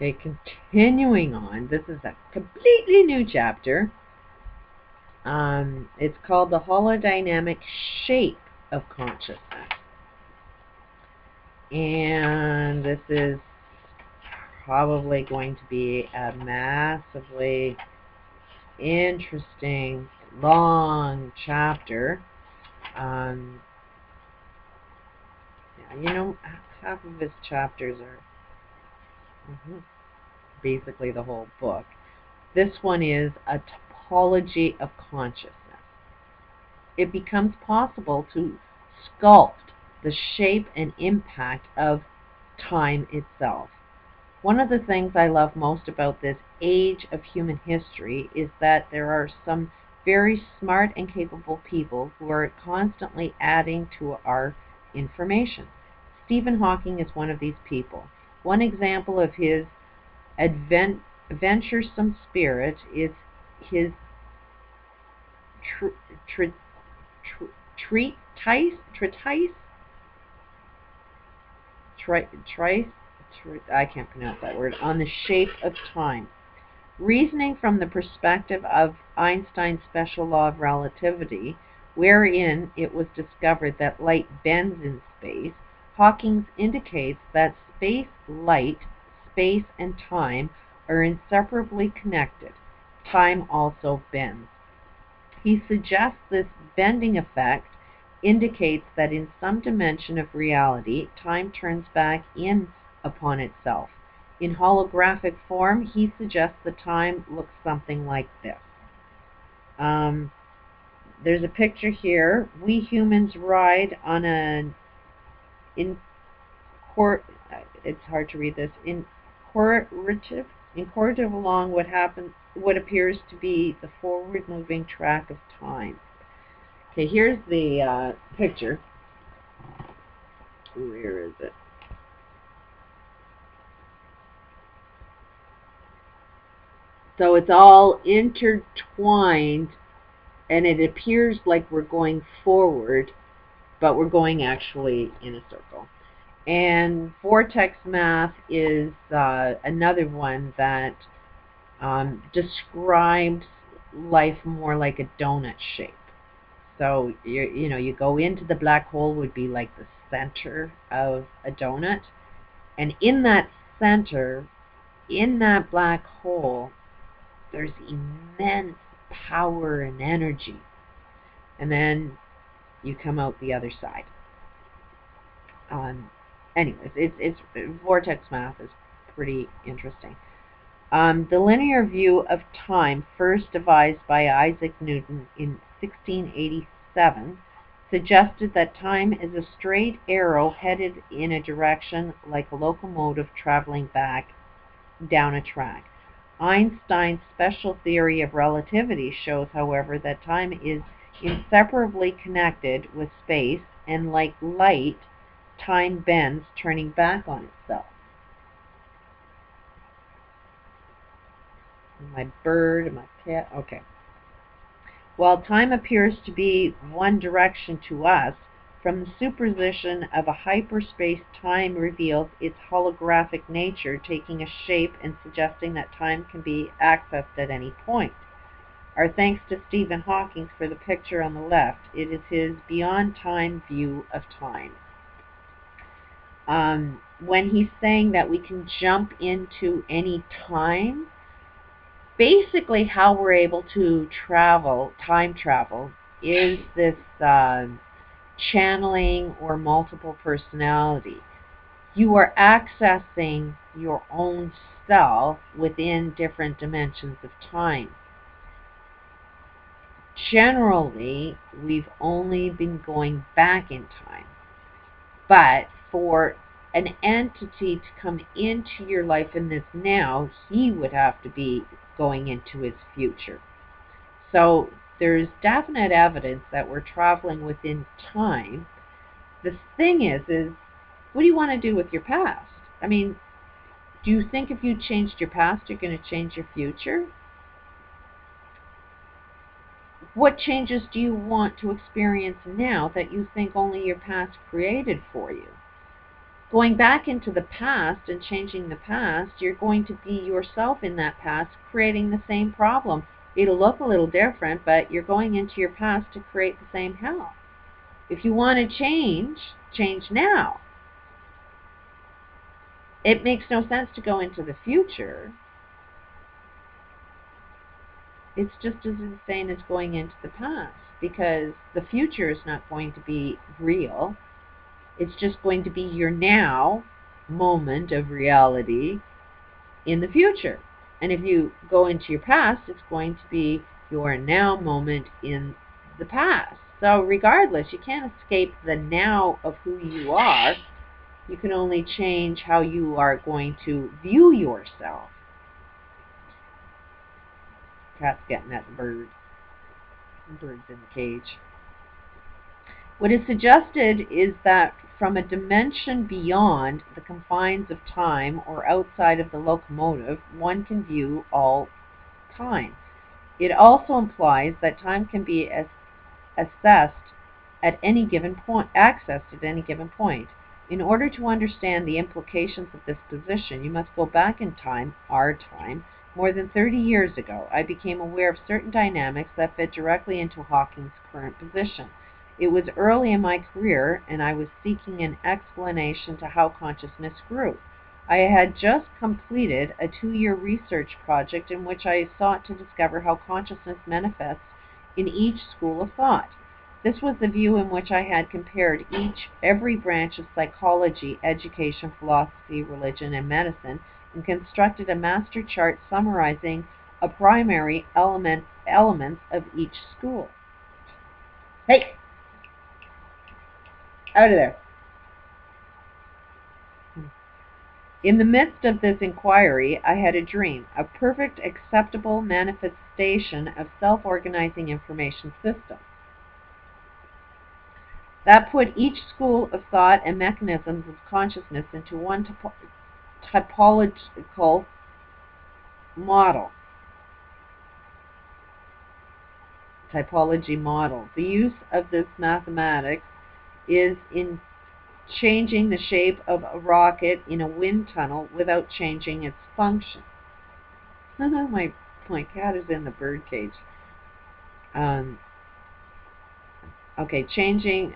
Okay, continuing on. This is a completely new chapter. It's called the Holodynamic Shape of Consciousness. And this is probably going to be a massively interesting, long chapter. Yeah, you know, half of his chapters are basically the whole book. This one is a topology of consciousness. It becomes possible to sculpt the shape and impact of time itself. One of the things I love most about this age of human history is that there are some very smart and capable people who are constantly adding to our information. Stephen Hawking is one of these people. One example of his adventuresome spirit is his I can't pronounce that word, on the shape of time. Reasoning from the perspective of Einstein's special law of relativity, wherein it was discovered that light bends in space, Hawking indicates that space, light, space, and time are inseparably connected. Time also bends. He suggests this bending effect indicates that in some dimension of reality, time turns back in upon itself. In holographic form, he suggests the time looks something like this. There's a picture here. We humans ride on an it's hard to read this, incorporative along what appears to be the forward-moving track of time. Okay, here's the picture. Where is it? So it's all intertwined, and it appears like we're going forward, but we're going actually in a circle. And vortex math is another one that describes life more like a donut shape. So you go into the black hole would be like the center of a donut, and in that center, in that black hole, there's immense power and energy, and then you come out the other side. Anyways, it's vortex math is pretty interesting. The linear view of time, first devised by Isaac Newton in 1687, suggested that time is a straight arrow headed in a direction like a locomotive traveling back down a track. Einstein's special theory of relativity shows, however, that time is inseparably connected with space, and like light, time bends, turning back on itself. My bird and my pet. Okay. While time appears to be one direction to us, from the superposition of a hyperspace, time reveals its holographic nature, taking a shape and suggesting that time can be accessed at any point. Our thanks to Stephen Hawking for the picture on the left. It is his beyond time view of time. When he's saying that we can jump into any time, basically how we're able to time travel, is this channeling or multiple personality. You are accessing your own self within different dimensions of time. Generally, we've only been going back in time, but for an entity to come into your life in this now, he would have to be going into his future. So there's definite evidence that we're traveling within time. The thing is what do you want to do with your past? I mean, do you think if you changed your past, you're going to change your future? What changes do you want to experience now that you think only your past created for you? Going back into the past and changing the past, you're going to be yourself in that past, creating the same problem. It'll look a little different, but you're going into your past to create the same hell. If you want to change now. It makes no sense to go into the future. It's just as insane as going into the past, because the future is not going to be real. It's just going to be your now moment of reality in the future. And if you go into your past, it's going to be your now moment in the past. So regardless, you can't escape the now of who you are. You can only change how you are going to view yourself. Cat's getting at the bird. The bird's in the cage. What is suggested is that from a dimension beyond the confines of time or outside of the locomotive, one can view all time. It also implies that time can be accessed at any given point. In order to understand the implications of this position, you must go back in time, our time. More than 30 years ago, I became aware of certain dynamics that fit directly into Hawking's current position. It was early in my career, and I was seeking an explanation to how consciousness grew. I had just completed a 2-year research project in which I sought to discover how consciousness manifests in each school of thought. This was the view in which I had compared every branch of psychology, education, philosophy, religion, and medicine, and constructed a master chart summarizing a primary elements of each school. Hey! Out of there. In the midst of this inquiry, I had a dream, a perfect, acceptable manifestation of self-organizing information systems that put each school of thought and mechanisms of consciousness into one typological model. Typology model. The use of this mathematics is in changing the shape of a rocket in a wind tunnel without changing its function. my cat is in the bird cage. Okay, changing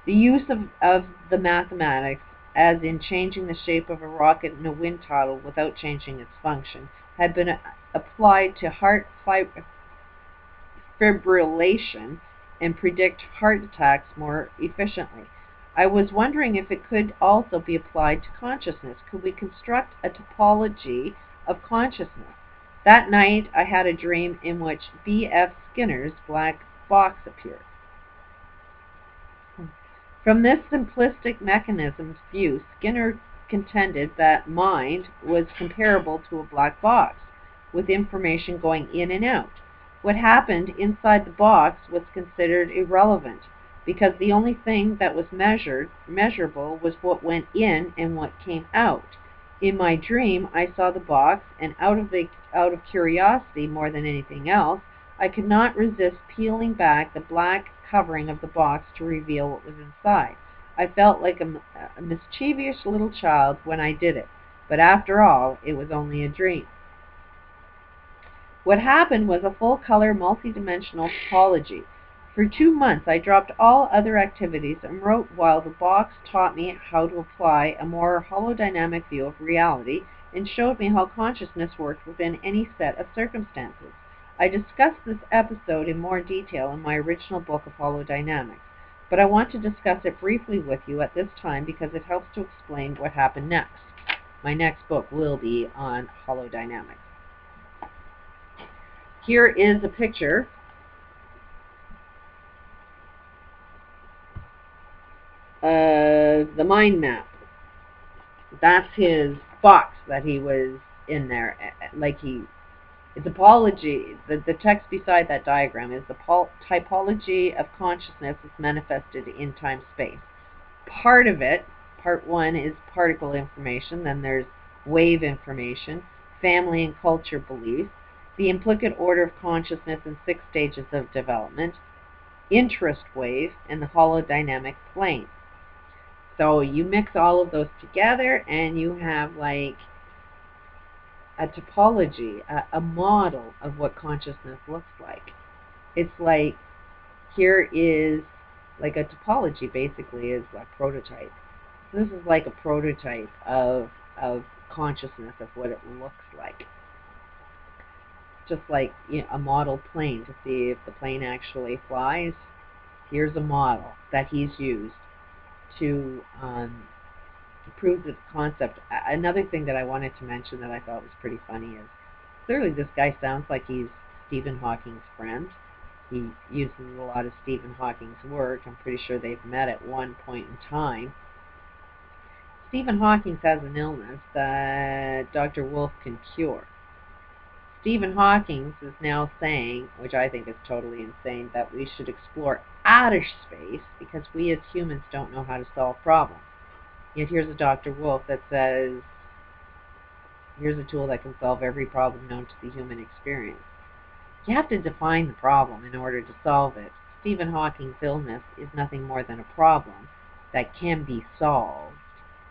the use of the mathematics as in changing the shape of a rocket in a wind tunnel without changing its function had been applied to heart fibrillation and predict heart attacks more efficiently. I was wondering if it could also be applied to consciousness. Could we construct a topology of consciousness? That night I had a dream in which B.F. Skinner's black box appeared. From this simplistic mechanism's view, Skinner contended that mind was comparable to a black box, with information going in and out. What happened inside the box was considered irrelevant, because the only thing that was measurable was what went in and what came out. In my dream, I saw the box, and out of curiosity more than anything else, I could not resist peeling back the black covering of the box to reveal what was inside. I felt like a mischievous little child when I did it, but after all, it was only a dream. What happened was a full-color, multi-dimensional topology. For 2 months, I dropped all other activities and wrote while the box taught me how to apply a more holodynamic view of reality and showed me how consciousness worked within any set of circumstances. I discussed this episode in more detail in my original book of Holodynamics, but I want to discuss it briefly with you at this time because it helps to explain what happened next. My next book will be on holodynamics. Here is a picture of the mind map. That's his box that he was in there. It's apology. The text beside that diagram is the typology of consciousness is manifested in time-space. Part of it, part 1, is particle information. Then there's wave information, family and culture beliefs, the implicate order of consciousness in 6 stages of development, interest wave, and the holodynamic plane. So you mix all of those together and you have like a topology, a model of what consciousness looks like. It's like, here is like a topology, basically is a prototype. This is like a prototype of consciousness, of what it looks like. Just like, you know, a model plane to see if the plane actually flies. Here's a model that he's used to prove this concept. Another thing that I wanted to mention that I thought was pretty funny is, clearly this guy sounds like he's Stephen Hawking's friend. He uses a lot of Stephen Hawking's work. I'm pretty sure they've met at one point in time. Stephen Hawking has an illness that Dr. Wolf can cure. Stephen Hawking is now saying, which I think is totally insane, that we should explore outer space because we as humans don't know how to solve problems. Yet here's a Dr. Wolf that says, here's a tool that can solve every problem known to the human experience. You have to define the problem in order to solve it. Stephen Hawking's illness is nothing more than a problem that can be solved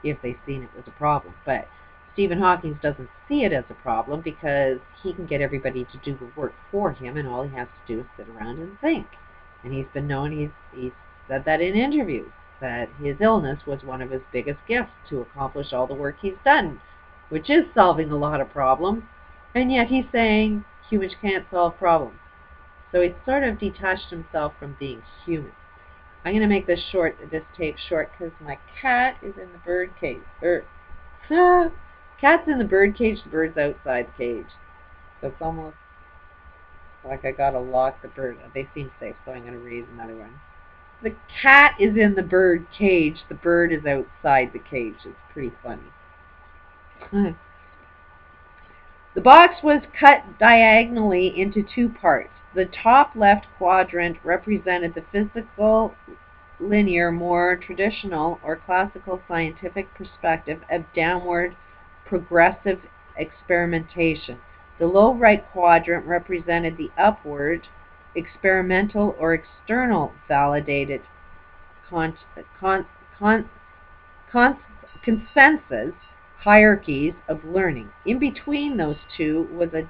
if they've seen it as a problem. But Stephen Hawking doesn't see it as a problem because he can get everybody to do the work for him, and all he has to do is sit around and think. And he's been known, he's said that in interviews, that his illness was one of his biggest gifts to accomplish all the work he's done, which is solving a lot of problems. And yet he's saying humans can't solve problems. So he's sort of detached himself from being human. I'm going to make this tape short because my cat is in the bird cage. Cat's in the bird cage, the bird's outside the cage. So it's almost like I gotta lock the bird. They seem safe, so I'm going to read another one. The cat is in the bird cage, the bird is outside the cage. It's pretty funny. The box was cut diagonally into two parts. The top left quadrant represented the physical, linear, more traditional or classical scientific perspective of downward progressive experimentation. The low right quadrant represented the upward, experimental or external validated consensus hierarchies of learning. In between those two was a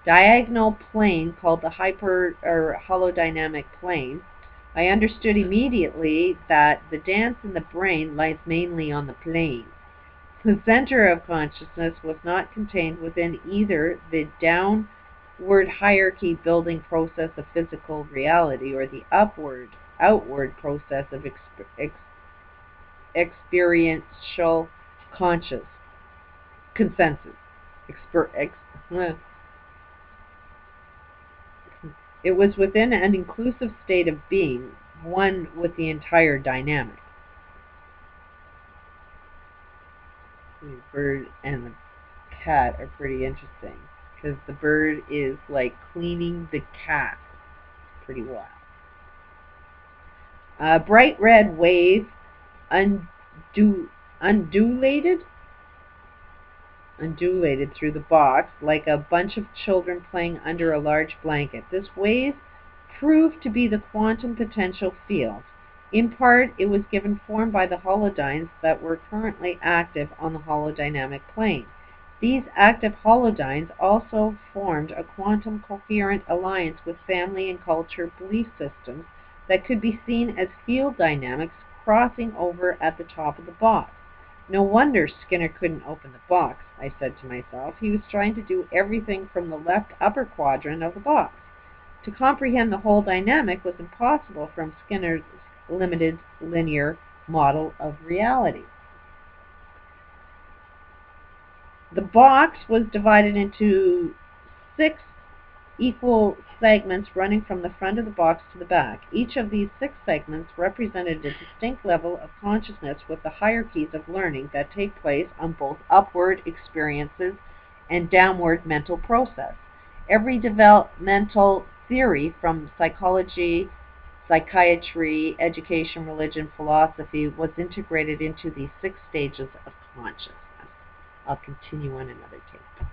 diagonal plane called the holodynamic plane. I understood immediately that the dance in the brain lies mainly on the plane. The center of consciousness was not contained within either the downward hierarchy building process of physical reality or the outward process of experiential consensus. It was within an inclusive state of being, one with the entire dynamic. The bird and the cat are pretty interesting because the bird is like cleaning the cat. Pretty wild. A bright red wave undulated through the box like a bunch of children playing under a large blanket. This wave proved to be the quantum potential field. In part, it was given form by the holodynes that were currently active on the holodynamic plane. These active holodynes also formed a quantum coherent alliance with family and culture belief systems that could be seen as field dynamics crossing over at the top of the box. No wonder Skinner couldn't open the box, I said to myself. He was trying to do everything from the left upper quadrant of the box. To comprehend the whole dynamic was impossible from Skinner's limited linear model of reality. The box was divided into 6 equal segments running from the front of the box to the back. Each of these 6 segments represented a distinct level of consciousness with the hierarchies of learning that take place on both upward experiences and downward mental process. Every developmental theory from psychology, psychiatry, education, religion, philosophy was integrated into these 6 stages of consciousness. I'll continue on another tape.